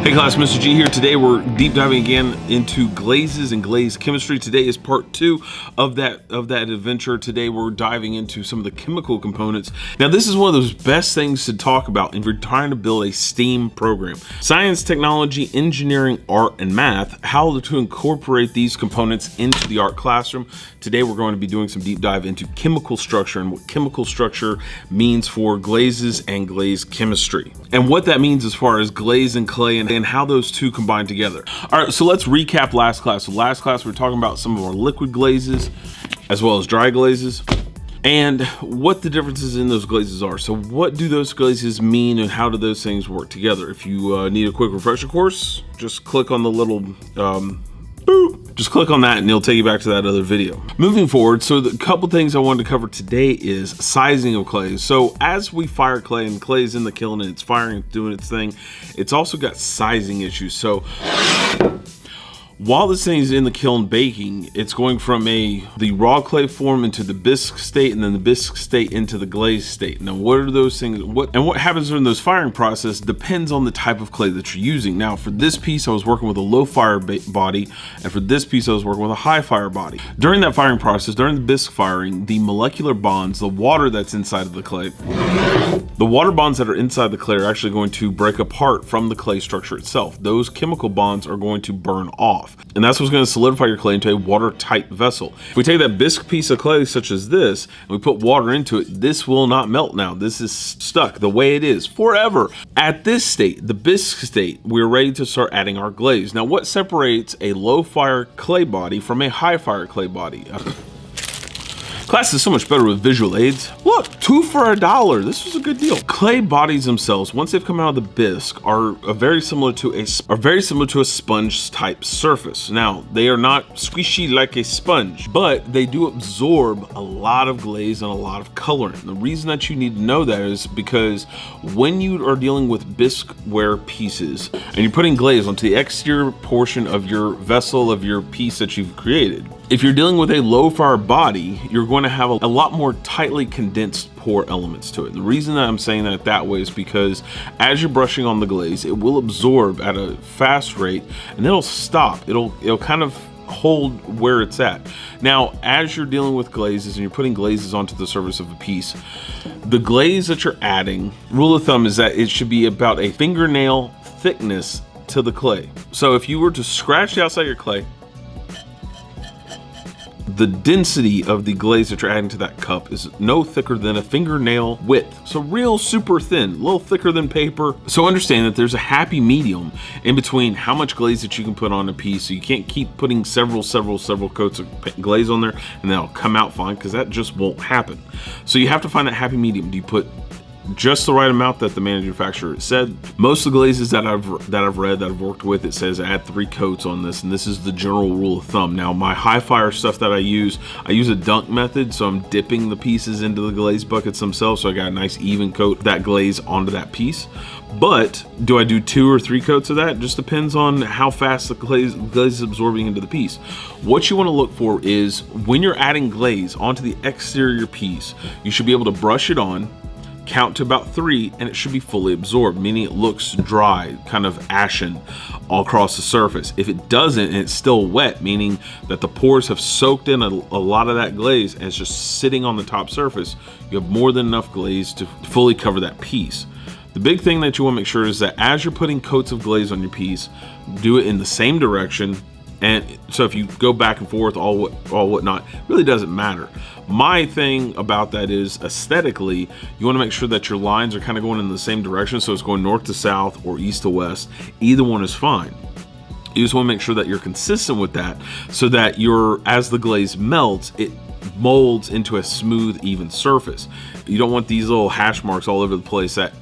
Hey class, Mr. G here. Today we're deep diving again into glazes and glaze chemistry. Today is part 2 of that adventure. Today we're diving into some of the chemical components. Now this is one of those best things to talk about if you're trying to build a STEAM program. Science, technology, engineering, art, and math, how to incorporate these components into the art classroom. Today we're going to be doing some deep dive into chemical structure and what chemical structure means for glazes and glaze chemistry. And what that means as far as glaze and clay and how those two combine together. All right, so let's recap last class. So last class we were talking about some of our liquid glazes as well as dry glazes and what the differences in those glazes are. So what do those glazes mean and how do those things work together? If you need a quick refresher course, just click on the little just click on that and it'll take you back to that other video. Moving forward, so the couple things I wanted to cover today is sizing of clay. So as we fire clay and clay is in the kiln and it's firing, it's doing its thing, it's also got sizing issues. So while this thing is in the kiln baking, it's going from the raw clay form into the bisque state and then the bisque state into the glaze state. Now what are those things, what happens during those firing process depends on the type of clay that you're using. Now for this piece I was working with a low fire body, and for this piece I was working with a high fire body. During that firing process, during the bisque firing, the molecular bonds, the water that's inside of the clay, the water bonds that are inside the clay are actually going to break apart from the clay structure itself. Those chemical bonds are going to burn off. And that's what's going to solidify your clay into a watertight vessel. If we take that bisque piece of clay such as this and we put water into it, this will not melt now. This is stuck the way it is forever. At this state, the bisque state, we're ready to start adding our glaze. Now what separates a low fire clay body from a high fire clay body? Class is so much better with visual aids. Look, 2 for $1. This was a good deal. Clay bodies themselves, once they've come out of the bisque, are very similar to a sponge type surface. Now, they are not squishy like a sponge, but they do absorb a lot of glaze and a lot of coloring. The reason that you need to know that is because when you are dealing with bisqueware pieces and you're putting glaze onto the exterior portion of your vessel of your piece that you've created, if you're dealing with a low fire body, you're going to have a lot more tightly condensed pore elements to it. And the reason that I'm saying that way is because as you're brushing on the glaze, it will absorb at a fast rate and it'll stop. It'll kind of hold where it's at. Now, as you're dealing with glazes and you're putting glazes onto the surface of a piece, the glaze that you're adding, rule of thumb is that it should be about a fingernail thickness to the clay. So if you were to scratch the outside of your clay, the density of the glaze that you're adding to that cup is no thicker than a fingernail width. So real super thin, a little thicker than paper. So understand that there's a happy medium in between how much glaze that you can put on a piece. So you can't keep putting several coats of glaze on there and then it'll come out fine, because that just won't happen. So you have to find that happy medium. Do you put just the right amount that the manufacturer said? Most of the glazes that I've read, that I've worked with, it says add 3 coats on this, and this is the general rule of thumb. Now my high fire stuff that I use a dunk method, so I'm dipping the pieces into the glaze buckets themselves, so I got a nice even coat that glaze onto that piece. But do I do 2 or 3 coats of that? It just depends on how fast the glaze is absorbing into the piece. What you want to look for is when you're adding glaze onto the exterior piece, you should be able to brush it on, count to about 3, and it should be fully absorbed, meaning it looks dry, kind of ashen all across the surface. If it doesn't and it's still wet, meaning that the pores have soaked in a lot of that glaze and it's just sitting on the top surface, you have more than enough glaze to fully cover that piece. The big thing that you want to make sure is that as you're putting coats of glaze on your piece, do it in the same direction. And so if you go back and forth, all whatnot, really doesn't matter. My thing about that is aesthetically, you want to make sure that your lines are kind of going in the same direction. So it's going north to south or east to west. Either one is fine. You just want to make sure that you're consistent with that, so that as the glaze melts, it molds into a smooth, even surface. You don't want these little hash marks all over the place that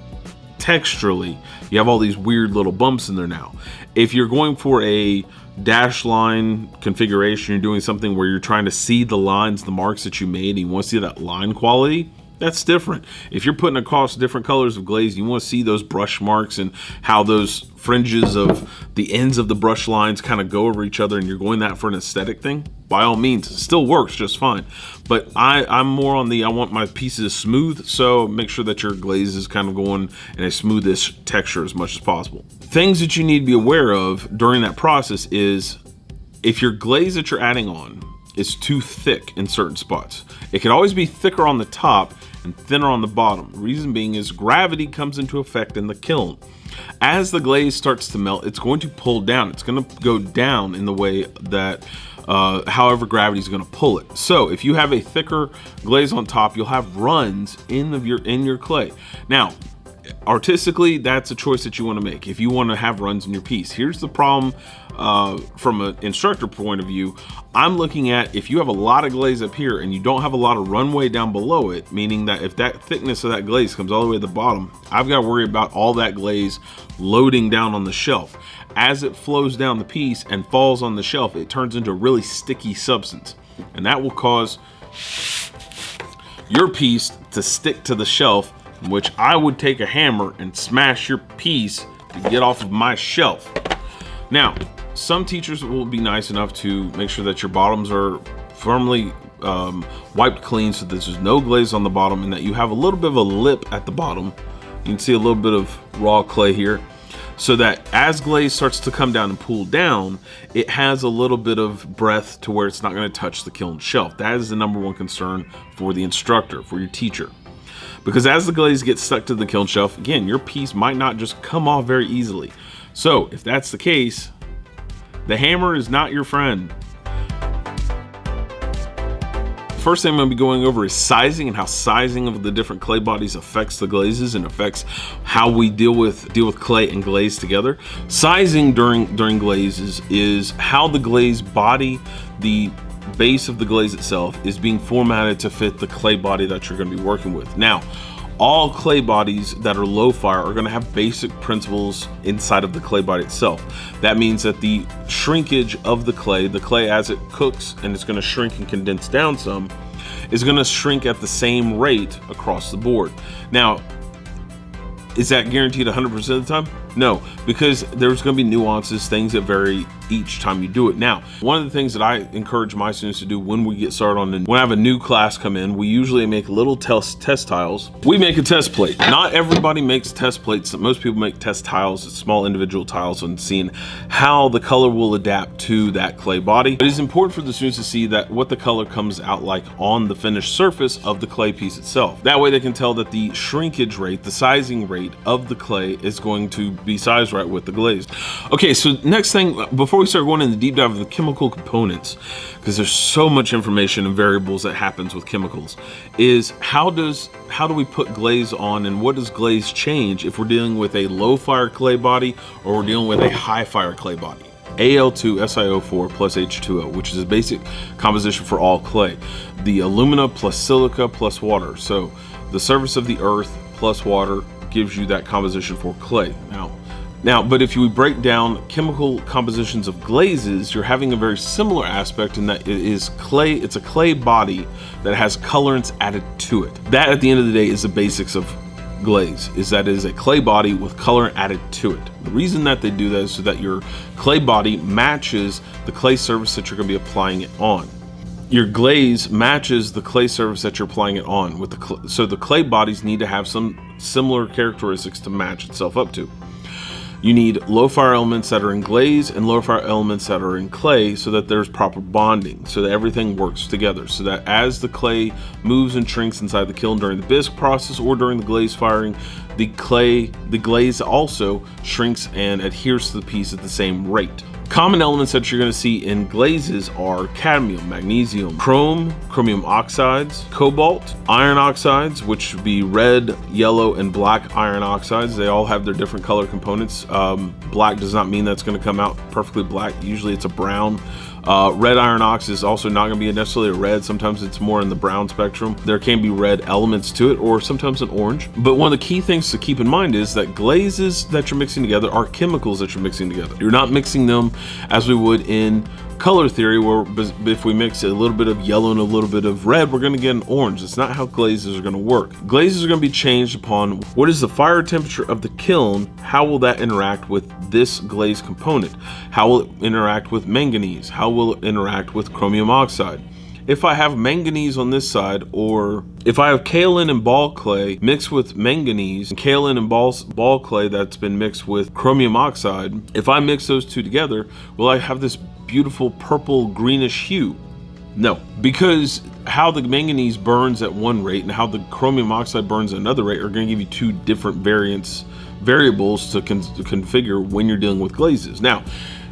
texturally you have all these weird little bumps in there. Now if you're going for a dash line configuration, you're doing something where you're trying to see the lines, the marks that you made, and you want to see that line quality, that's different. If you're putting across different colors of glaze, you want to see those brush marks and how those fringes of the ends of the brush lines kind of go over each other, and you're going that for an aesthetic thing, by all means, it still works just fine. But I'm more on the, I want my pieces smooth, so make sure that your glaze is kind of going in a smoothish texture as much as possible. Things that you need to be aware of during that process is if your glaze that you're adding on is too thick in certain spots. It can always be thicker on the top and thinner on the bottom. The reason being is gravity comes into effect in the kiln. As the glaze starts to melt, it's going to pull down. It's going to go down in the way that however gravity is going to pull it. So if you have a thicker glaze on top, you'll have runs in your clay. Now, artistically, that's a choice that you want to make if you want to have runs in your piece. Here's the problem from an instructor point of view. I'm looking at if you have a lot of glaze up here and you don't have a lot of runway down below it, meaning that if that thickness of that glaze comes all the way to the bottom, I've got to worry about all that glaze loading down on the shelf. As it flows down the piece and falls on the shelf, it turns into a really sticky substance, and that will cause your piece to stick to the shelf, which I would take a hammer and smash your piece to get off of my shelf. Now, some teachers will be nice enough to make sure that your bottoms are firmly wiped clean so that there's no glaze on the bottom and that you have a little bit of a lip at the bottom. You can see a little bit of raw clay here, so that as glaze starts to come down and pool down, it has a little bit of breath to where it's not going to touch the kiln shelf. That is the #1 concern for the instructor, for your teacher. Because as the glaze gets stuck to the kiln shelf, again, your piece might not just come off very easily. So if that's the case, the hammer is not your friend. First thing I'm going to be going over is sizing, and how sizing of the different clay bodies affects the glazes and affects how we deal with clay and glaze together. Sizing during glazes is how the glaze body, the base of the glaze itself, is being formatted to fit the clay body that you're going to be working with. Now, all clay bodies that are low fire are going to have basic principles inside of the clay body itself. That means that the shrinkage of the clay as it cooks and it's going to shrink and condense down some, is going to shrink at the same rate across the board. Now, is that guaranteed 100% of the time? No, because there's going to be nuances, things that vary each time you do it. Now, one of the things that I encourage my students to do when we get started when I have a new class come in, we usually make little test tiles. We make a test plate. Not everybody makes test plates. Most people make test tiles, small individual tiles, and seeing how the color will adapt to that clay body. It is important for the students to see that what the color comes out like on the finished surface of the clay piece itself. That way they can tell that the shrinkage rate, the sizing rate of the clay is going to be sized right with the glaze. Okay, so next thing, before we start going into the deep dive of the chemical components, because there's so much information and variables that happens with chemicals, is how do we put glaze on, and what does glaze change if we're dealing with a low fire clay body or we're dealing with a high fire clay body? Al2SiO4 plus H2O, which is a basic composition for all clay. The alumina plus silica plus water. So the surface of the earth plus water gives you that composition for clay. Now, but if you break down chemical compositions of glazes, you're having a very similar aspect in that it is clay. It's a clay body that has colorants added to it. That, at the end of the day, is the basics of glaze, is that it is a clay body with color added to it. The reason that they do that is so that your clay body matches the clay surface that you're going to be applying it on. Your glaze matches the clay surface that you're applying it on with so the clay bodies need to have some similar characteristics to match itself up to. You need low fire elements that are in glaze and low fire elements that are in clay, so that there's proper bonding, so that everything works together, so that as the clay moves and shrinks inside the kiln during the bisque process or during the glaze firing, the glaze also shrinks and adheres to the piece at the same rate. Common elements that you're going to see in glazes are cadmium, magnesium, chrome, chromium oxides, cobalt, iron oxides, which would be red, yellow, and black iron oxides. They all have their different color components. Black does not mean that's going to come out perfectly black. Usually it's a brown. Red iron oxide is also not going to be necessarily a red. Sometimes it's more in the brown spectrum. There can be red elements to it, or sometimes an orange. But one of the key things to keep in mind is that glazes that you're mixing together are chemicals that you're mixing together. You're not mixing them as we would in color theory, where if we mix a little bit of yellow and a little bit of red, we're going to get an orange. It's not how glazes are going to work. Glazes are going to be changed upon what is the fire temperature of the kiln. How will that interact with this glaze component? How will it interact with manganese? How will it interact with chromium oxide? If I have manganese on this side, or if I have kaolin and ball clay mixed with manganese, and kaolin and ball clay that's been mixed with chromium oxide, if I mix those two together, will I have this beautiful purple greenish hue? No, because how the manganese burns at one rate and how the chromium oxide burns at another rate are going to give you two different variables to configure when you're dealing with glazes. Now,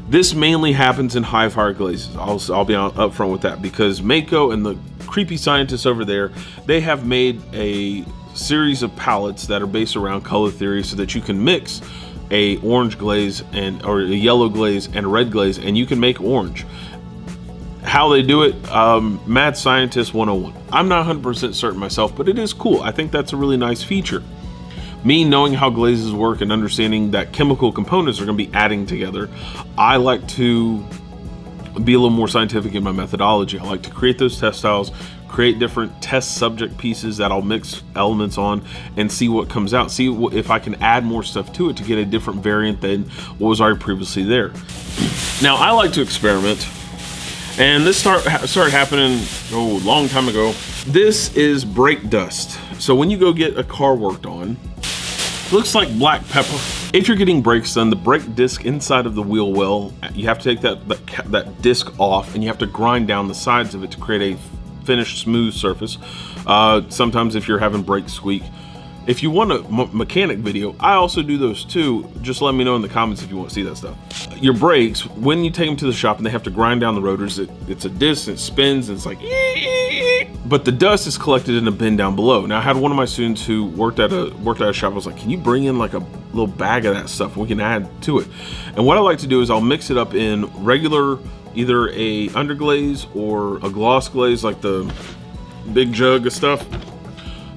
this mainly happens in high fire glazes. I'll be up front with that, because Mako and the creepy scientists over there, they have made a series of palettes that are based around color theory so that you can mix a orange glaze or a yellow glaze and a red glaze, and you can make orange. How they do it, mad scientist 101. I'm not 100% certain myself, but it is cool. I think that's a really nice feature. Me knowing how glazes work and understanding that chemical components are going to be adding together, I like to be a little more scientific in my methodology. I like to create those test tiles, create different test subject pieces that I'll mix elements on and see what comes out. See if I can add more stuff to it to get a different variant than what was already previously there. Now, I like to experiment, and this started happening a long time ago. This is brake dust. So when you go get a car worked on, looks like black pepper. If you're getting brakes done, the brake disc inside of the wheel well, you have to take that disc off, and you have to grind down the sides of it to create a finished smooth surface. Sometimes if you're having brake squeak. If you want a mechanic video, I also do those too. Just let me know in the comments if you want to see that stuff. Your brakes, when you take them to the shop and they have to grind down the rotors, it's a disc and it spins and it's like, but the dust is collected in a bin down below. Now, I had one of my students who worked at a shop. I was like, can you bring in like a little bag of that stuff and we can add to it? And what I like to do is I'll mix it up in regular, either a underglaze or a gloss glaze, like the big jug of stuff.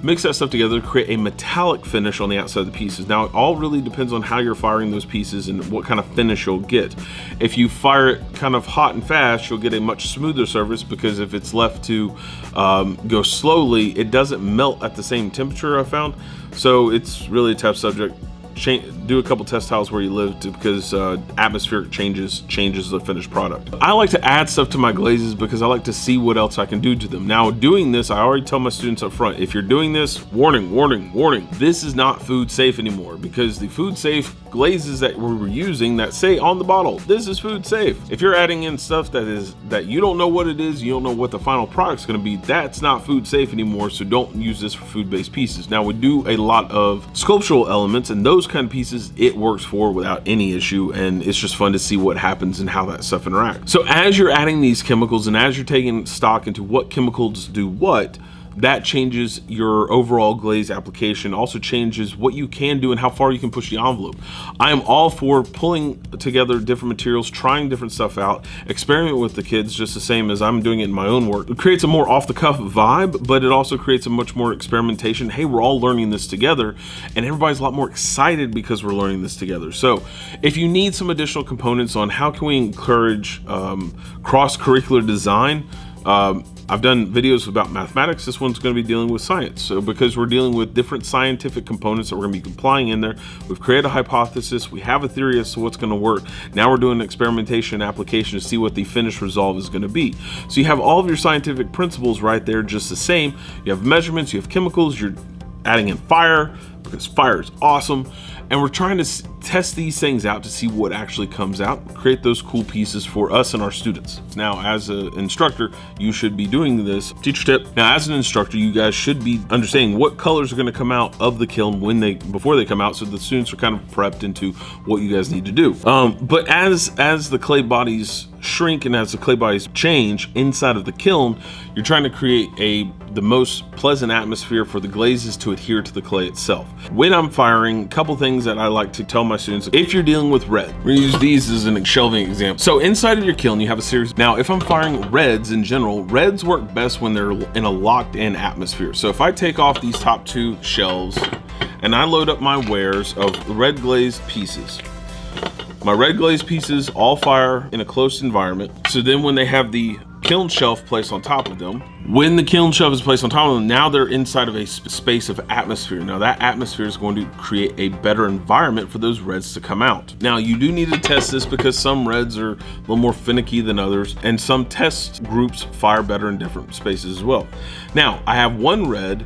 Mix that stuff together to create a metallic finish on the outside of the pieces. Now, it all really depends on how you're firing those pieces and what kind of finish you'll get. If you fire it kind of hot and fast, you'll get a much smoother surface, because if it's left to go slowly, it doesn't melt at the same temperature, I found. So it's really a tough subject. Do a couple test tiles where you live because atmospheric changes the finished product. I like to add stuff to my glazes because I like to see what else I can do to them. Now, doing this, I already tell my students up front, if you're doing this, warning, warning, warning, this is not food safe anymore, because the food safe glazes that we were using that say on the bottle, this is food safe. If you're adding in stuff that you don't know what it is, you don't know what the final product's going to be, that's not food safe anymore. So don't use this for food-based pieces. Now, we do a lot of sculptural elements, and those kind of pieces it works for without any issue, and it's just fun to see what happens and how that stuff interacts. So as you're adding these chemicals and as you're taking stock into what chemicals do what, that changes your overall glaze application, also changes what you can do and how far you can push the envelope. I am all for pulling together different materials, trying different stuff out, experiment with the kids just the same as I'm doing it in my own work. It creates a more off-the-cuff vibe, but it also creates a much more experimentation. Hey, we're all learning this together, and everybody's a lot more excited because we're learning this together. So if you need some additional components on how can we encourage cross-curricular design, I've done videos about mathematics. This one's going to be dealing with science. So because we're dealing with different scientific components that we're going to be applying in there, we've created a hypothesis, we have a theory as to what's going to work. Now we're doing experimentation and application to see what the finished result is going to be. So you have all of your scientific principles right there just the same. You have measurements, you have chemicals, you're adding in fire because fire is awesome. And we're trying to test these things out to see what actually comes out, create those cool pieces for us and our students. Now, as an instructor, you should be doing this. Teacher tip. Now, as an instructor, you guys should be understanding what colors are going to come out of the kiln before they come out, so the students are kind of prepped into what you guys need to do. But as the clay bodies shrink and as the clay bodies change inside of the kiln, you're trying to create the most pleasant atmosphere for the glazes to adhere to the clay itself. When I'm firing, a couple things that I like to tell my students, if you're dealing with red, we're gonna use these as an shelving example. So inside of your kiln, you have a series. Now, if I'm firing reds in general, reds work best when they're in a locked in atmosphere. So if I take off these top two shelves and I load up my wares of red glazed pieces, My red glaze pieces all fire in a closed environment. So then when they have the kiln shelf placed on top of them, when the kiln shelf is placed on top of them, now they're inside of a space of atmosphere. Now that atmosphere is going to create a better environment for those reds to come out. Now you do need to test this because some reds are a little more finicky than others, and some test groups fire better in different spaces as well. Now I have one red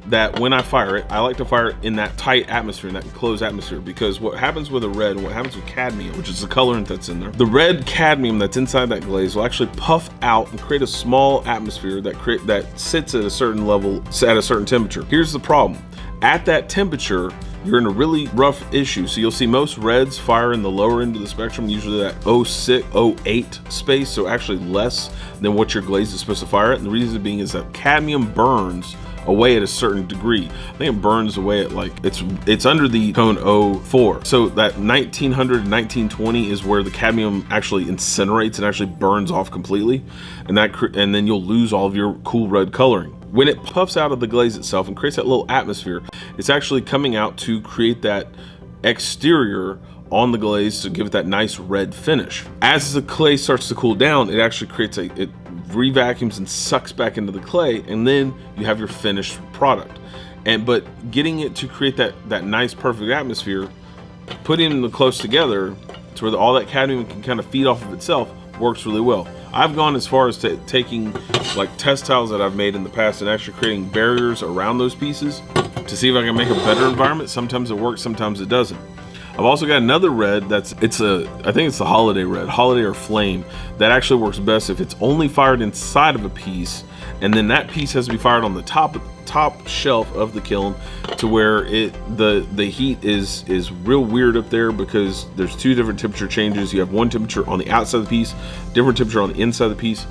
that when I fire it, I like to fire it in that tight atmosphere, in that enclosed atmosphere, because what happens with a red and what happens with cadmium, which is the colorant that's in there, the red cadmium that's inside that glaze will actually puff out and create a small atmosphere that sits at a certain level, at a certain temperature. Here's the problem. At that temperature, you're in a really rough issue. So you'll see most reds fire in the lower end of the spectrum, usually that 06, 08 space, so actually less than what your glaze is supposed to fire at. And the reason being is that cadmium burns away at a certain degree. I think it burns away at like, it's under the cone 04. So that 1900 to 1920 is where the cadmium actually incinerates and actually burns off completely. And then you'll lose all of your cool red coloring. When it puffs out of the glaze itself and creates that little atmosphere, it's actually coming out to create that exterior on the glaze to give it that nice red finish. As the clay starts to cool down, it actually creates it re-vacuums and sucks back into the clay, and then you have your finished product. But getting it to create that nice perfect atmosphere, putting them close together to where all that cadmium can kind of feed off of itself, works really well. I've gone as far as taking like test tiles that I've made in the past and actually creating barriers around those pieces to see if I can make a better environment. Sometimes it works, sometimes it doesn't. I've also got another red I think it's the holiday red, holiday or flame, that actually works best if it's only fired inside of a piece, and then that piece has to be fired on the top shelf of the kiln, to where the heat is real weird up there, because there's two different temperature changes. You have one temperature on the outside of the piece, different temperature on the inside of the piece,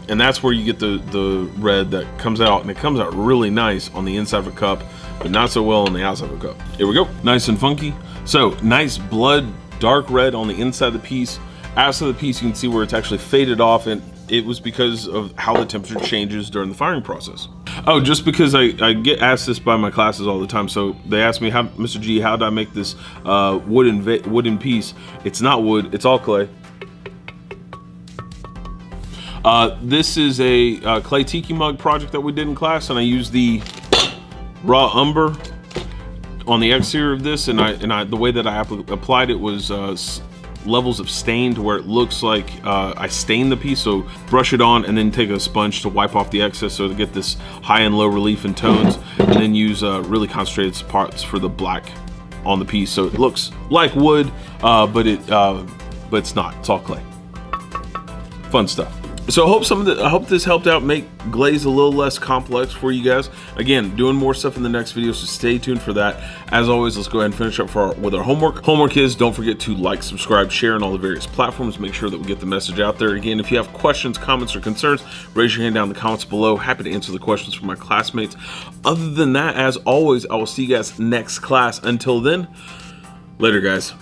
and that's where you get the red that comes out, and it comes out really nice on the inside of a cup, but not so well on the outside of a cup. Here we go, nice and funky. So nice blood dark red on the inside of the piece. Outside of the piece, you can see where it's actually faded off, and it was because of how the temperature changes during the firing process. Oh, just because I get asked this by my classes all the time. So they ask me, Mr. G, how did I make this wooden piece? It's not wood, it's all clay. This is a clay tiki mug project that we did in class, and I used the raw umber on the exterior of this, and the way that I applied it was levels of stain to where it looks like I stained the piece. So brush it on and then take a sponge to wipe off the excess, so to get this high and low relief and tones, and then use really concentrated parts for the black on the piece, so it looks like wood, but it's not. It's all clay. Fun stuff. So I hope this helped out make glaze a little less complex for you guys. Again, doing more stuff in the next video, so stay tuned for that. As always, let's go ahead and finish up with our homework. Homework is, don't forget to like, subscribe, share on all the various platforms. Make sure that we get the message out there. Again, if you have questions, comments, or concerns, raise your hand down in the comments below. Happy to answer the questions from my classmates. Other than that, as always, I will see you guys next class. Until then, later guys.